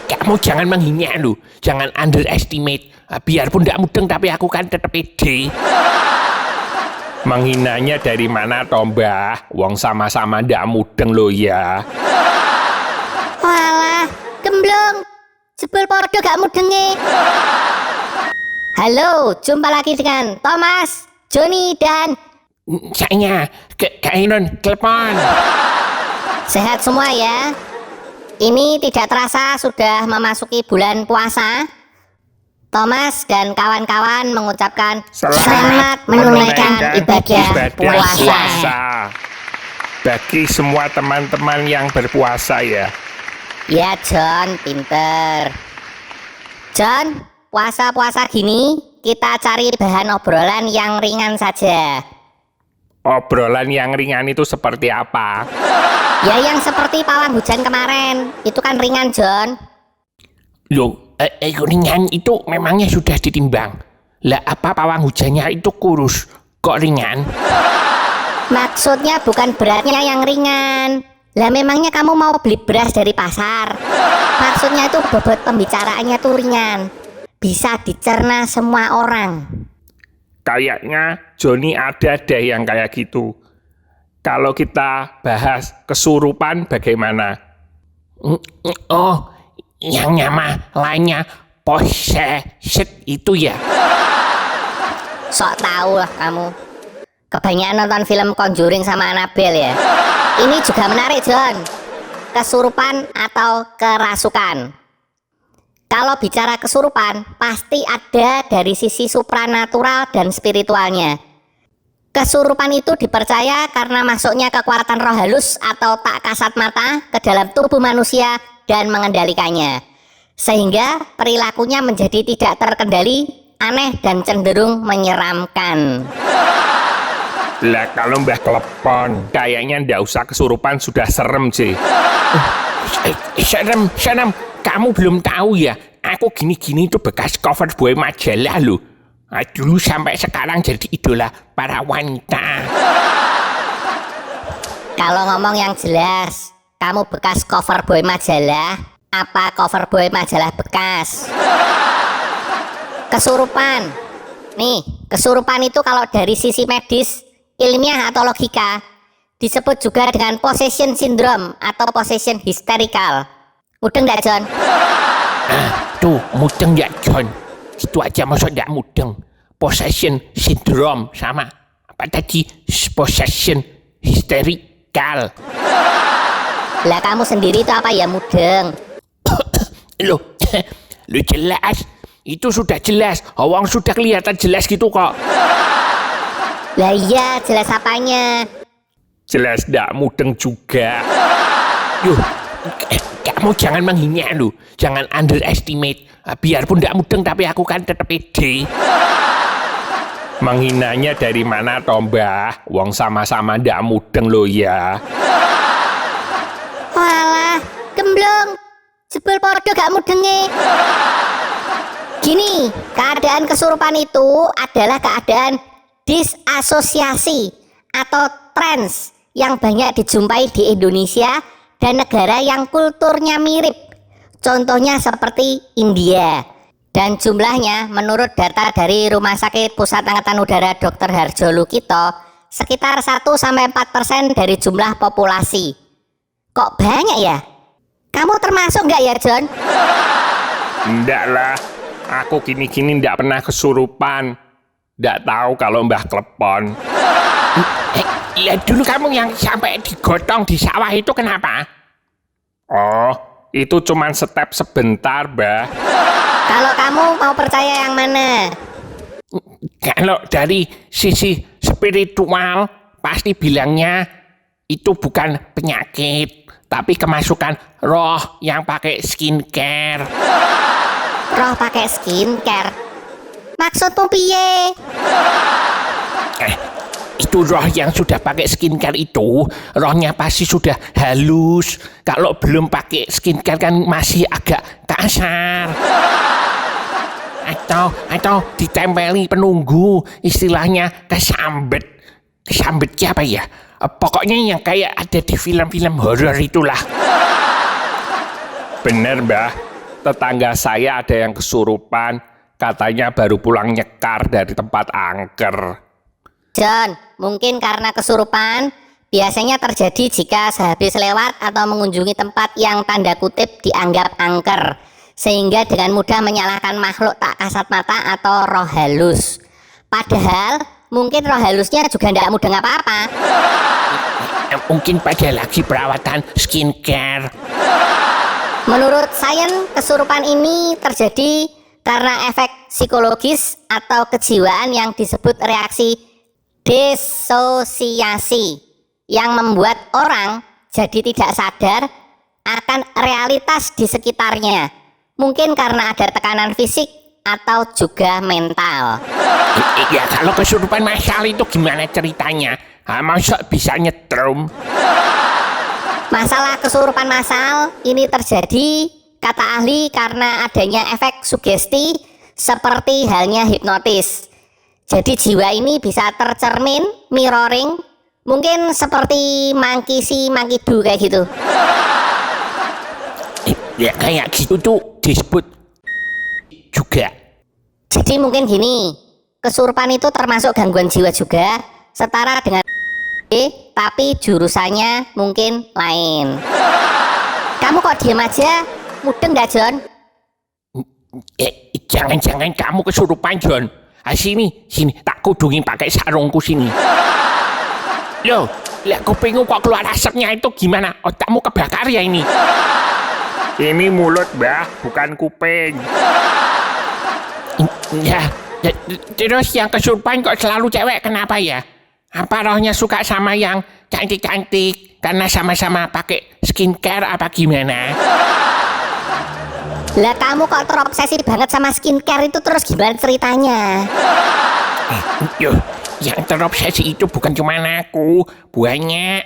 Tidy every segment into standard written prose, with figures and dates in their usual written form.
Kamu jangan menghina lu, jangan underestimate. Biarpun tidak mudeng tapi aku kan tetap pede. Menghinanya dari mana toh mbah? Wong sama-sama ndak mudeng lo ya. Walah, gemblong. Jebul podo gak mudenge. Halo, jumpa lagi dengan Thomas, Joni, dan Saya Kak Inon telepon. sehat semua ya. Ini tidak terasa sudah memasuki bulan puasa. Thomas dan kawan-kawan mengucapkan selamat menunaikan ibadah puasa. Bagi semua teman-teman yang berpuasa ya. Ya John, pinter. John, puasa-puasa gini kita cari bahan obrolan yang ringan saja. Obrolan yang ringan itu seperti apa? Ya yang seperti pawang hujan kemarin. Itu kan ringan John. Loh, ringan itu memangnya sudah ditimbang. Lah apa pawang hujannya itu kurus? Kok ringan? Maksudnya bukan beratnya yang ringan. Lah memangnya kamu mau beli beras dari pasar? Maksudnya itu bobot pembicaraannya tuh ringan. Bisa dicerna semua orang. Kayaknya Joni ada deh yang kayak gitu. Kalau kita bahas kesurupan bagaimana? Oh, yang nama lainnya possessed itu ya? Sok tahu lah kamu. Kebanyakan nonton film Conjuring sama Annabelle ya. Ini juga menarik John. Kesurupan atau kerasukan. Kalau bicara kesurupan, pasti ada dari sisi supranatural dan spiritualnya. Kesurupan itu dipercaya karena masuknya kekuatan roh halus atau tak kasat mata ke dalam tubuh manusia dan mengendalikannya. Sehingga perilakunya menjadi tidak terkendali, aneh dan cenderung menyeramkan. Lah kalau Mbah Klepon, kayaknya ndak usah kesurupan sudah serem sih. Serem. Kamu belum tahu ya, aku gini-gini itu bekas cover boy majalah loh. Dulu sampai sekarang jadi idola para wanita. Kalau ngomong yang jelas, kamu bekas cover boy majalah, apa cover boy majalah bekas? Kesurupan. Nih, kesurupan itu kalau dari sisi medis, ilmiah atau logika, disebut juga dengan possession syndrome atau possession hysterical. Mudeng gak John? Tuh, mudeng ya John. Itu aja masa ndak mudeng. Possession syndrome sama apa tadi? Possession hysterical. Lah kamu sendiri itu apa ya mudeng? Loh jelas. Itu sudah jelas. Awang sudah kelihatan jelas gitu kok. Lah iya, jelas apanya? Jelas ndak mudeng juga. Yuh, kamu jangan menghina lu, jangan underestimate. Biarpun tidak mudeng tapi aku kan tetap pede. Menghinanya dari mana toh mbah? Wong sama-sama ndak mudeng lo ya. Walah, gemblong. Jebul podo gak mudenge. Gini, keadaan kesurupan itu adalah keadaan disasosiasi atau trans yang banyak dijumpai di Indonesia dan negara yang kulturnya mirip. Contohnya seperti India. Dan jumlahnya menurut data dari Rumah Sakit Pusat Angkatan Udara Dr. Harjo Lukito sekitar 1-4% dari jumlah populasi. Kok banyak ya? Kamu termasuk nggak ya John? Ndak lah, aku gini-gini ndak pernah kesurupan. Ndak tahu kalau Mbah Klepon. Lihat dulu kamu yang sampai digotong di sawah itu kenapa? Oh, itu cuman step sebentar, Mbah. Kalau kamu mau percaya yang mana? Kalau dari sisi spiritual, pasti bilangnya itu bukan penyakit, tapi kemasukan roh yang pakai skincare. Roh pakai skincare? Maksudmu piye? Itu roh yang sudah pakai skincare itu, rohnya pasti sudah halus. Kalau belum pakai skincare kan masih agak kasar. Atau ditempeli penunggu, istilahnya kesambet. Kesambetnya apa ya? Pokoknya yang kayak ada di film-film horor itulah. Bener Mbah, tetangga saya ada yang kesurupan, katanya baru pulang nyekar dari tempat angker. John, mungkin karena kesurupan biasanya terjadi jika sehabis lewat atau mengunjungi tempat yang tanda kutip dianggap angker, sehingga dengan mudah menyalahkan makhluk tak kasat mata atau roh halus. Padahal mungkin roh halusnya juga tidak mudeng apa-apa. Mungkin pada lagi perawatan skincare. Menurut sains, kesurupan ini terjadi karena efek psikologis atau kejiwaan yang disebut reaksi disosiasi yang membuat orang jadi tidak sadar akan realitas di sekitarnya. Mungkin karena ada tekanan fisik atau juga mental. Ya kalau kesurupan masal itu gimana ceritanya? Masa bisa nyetrum? Masalah kesurupan massal ini terjadi, kata ahli, karena adanya efek sugesti seperti halnya hipnotis. Jadi jiwa ini bisa tercermin, mirroring, mungkin seperti monkey see, monkey do kayak gitu. Ya kayak gitu tuh disebut juga. Jadi mungkin gini, kesurupan itu termasuk gangguan jiwa juga, setara dengan tapi jurusannya mungkin lain. Kamu kok diam aja? Mudeng gak, John? Jangan-jangan kamu kesurupan, John. Sini, tak kudungin pakai sarungku sini. Loh, lihat kupingmu kok keluar asapnya itu gimana? Otakmu kebakar ya ini? Ini mulut, Mbah, bukan kuping. Ya, terus yang kesurupan kok selalu cewek, kenapa ya? Apa rohnya suka sama yang cantik-cantik karena sama-sama pakai skincare apa gimana? Lah kamu kok terobsesi banget sama skincare itu, terus gimana ceritanya? Yo, yang terobsesi itu bukan cuma aku, banyak.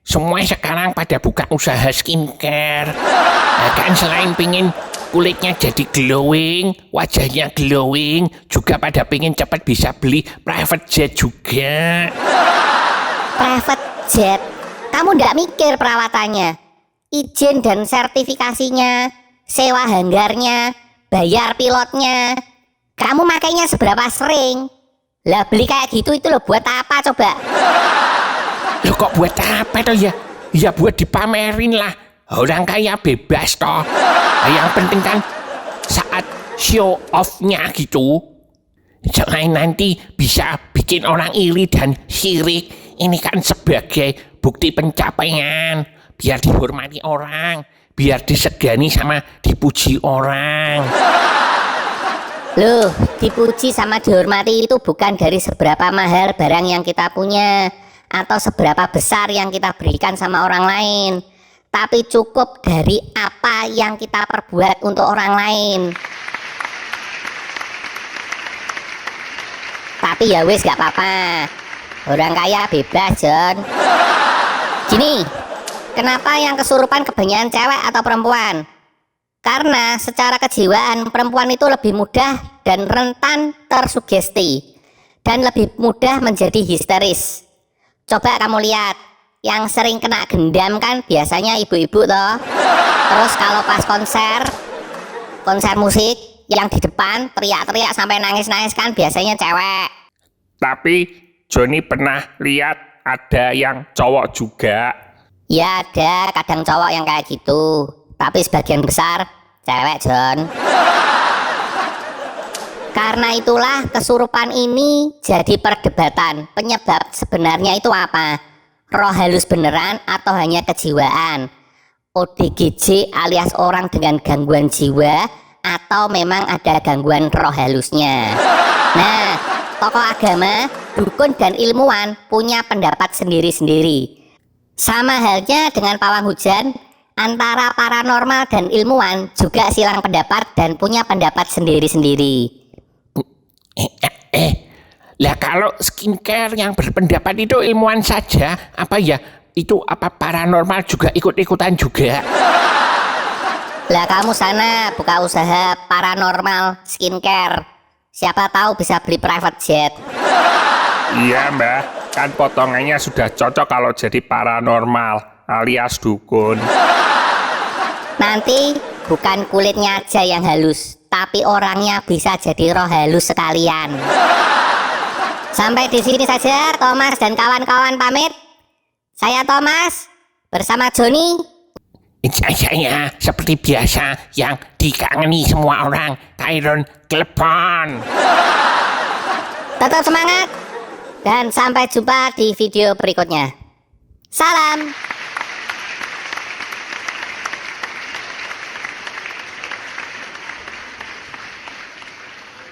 Semua sekarang pada buka usaha skincare. Kan selain pingin kulitnya jadi glowing, wajahnya glowing, juga pada pengen cepat bisa beli private jet juga. Private jet? Kamu ndak mikir perawatannya, izin dan sertifikasinya, sewa hanggarnya, bayar pilotnya. Kamu makainya seberapa sering? Lah beli kayak gitu itu lo buat apa coba? Lo kok buat apa toh ya? Ya buat dipamerin lah. Orang kaya bebas toh. Yang penting kan saat show off-nya gitu. Selain nanti bisa bikin orang iri dan sirik, ini kan sebagai bukti pencapaian. Biar dihormati orang, biar disegani sama dipuji orang. Loh, dipuji sama dihormati itu bukan dari seberapa mahal barang yang kita punya atau seberapa besar yang kita berikan sama orang lain, tapi cukup dari apa yang kita perbuat untuk orang lain. Tapi ya wis gak apa-apa, orang kaya bebas, John. Gini, kenapa yang kesurupan kebanyakan cewek atau perempuan? Karena secara kejiwaan perempuan itu lebih mudah dan rentan tersugesti dan lebih mudah menjadi histeris. Coba kamu lihat, yang sering kena gendam kan biasanya ibu-ibu toh. Terus kalau pas konser musik yang di depan teriak-teriak sampai nangis-nangis kan biasanya cewek. Tapi Joni pernah lihat ada yang cowok juga. Ya ada kadang cowok yang kayak gitu, tapi sebagian besar cewek, John. Karena itulah kesurupan ini jadi perdebatan. Penyebab sebenarnya itu apa? Roh halus beneran atau hanya kejiwaan? ODGJ alias orang dengan gangguan jiwa atau memang ada gangguan roh halusnya? Nah, tokoh agama, dukun dan ilmuwan punya pendapat sendiri-sendiri. Sama halnya dengan pawang hujan, antara paranormal dan ilmuwan juga silang pendapat dan punya pendapat sendiri-sendiri. Lah kalau skincare yang berpendapat itu ilmuwan saja, apa ya? Itu apa paranormal juga ikut-ikutan juga? Lah kamu sana buka usaha paranormal skincare. Siapa tahu bisa beli private jet. Iya Mbah, kan potongannya sudah cocok kalau jadi paranormal alias dukun. Nanti bukan kulitnya aja yang halus, tapi orangnya bisa jadi roh halus sekalian. Sampai di sini saja Thomas dan kawan-kawan pamit. Saya Thomas bersama Joni. Saya seperti biasa yang dikangeni semua orang, Tyrone Klepon. Tetap semangat dan sampai jumpa di video berikutnya. Salam.